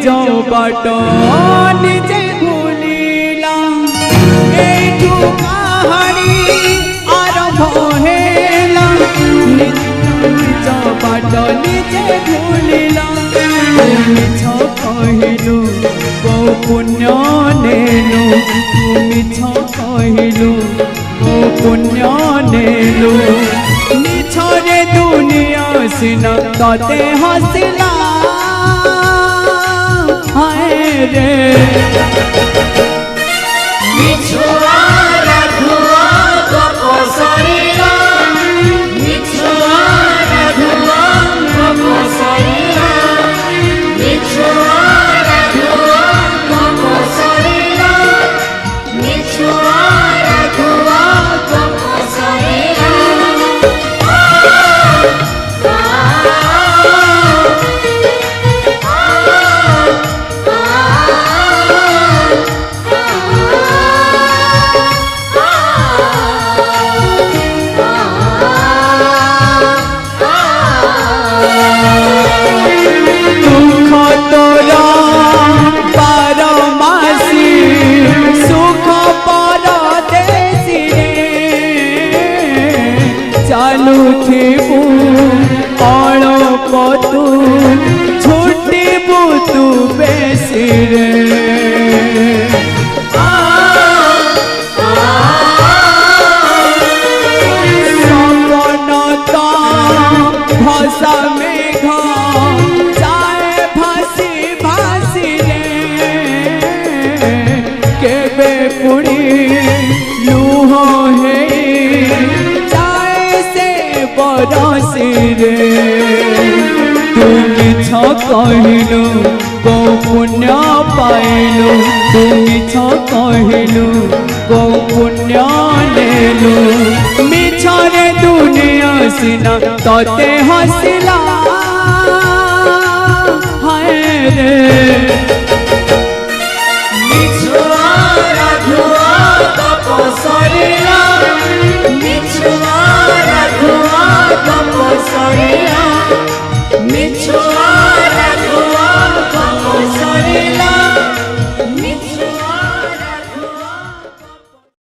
निज बाट निजे भूलिला एठू कहानी आरंभ हेला निज बाट निजे भूलिला मिछ कहिलु को पुण्य नेलु मिछ कहिलु को पुण्य नेलु मिछरे दुनिया सिना तते हसिला हाय रे मिछुआरा धुआ गपसरिला मिछुआरा धुआ गपसरिला मिछुआरा धुआ गपसरिला मिछुआरा धुआ गपसरिला तू छुट्टी तू बेसी रे सपनता भाषा मेघ जाए भासी भासी रे केबे पुड़ी लुह हे जाए से बरसी रे मिछ कहिलु को पुण्य पाइलु तू मिछ कहिलु को पुण्य नेलु मिछरे दुनिया सिना तते हसिला हाय रे मिछुआरा धुआ गपसरिला मिछुआ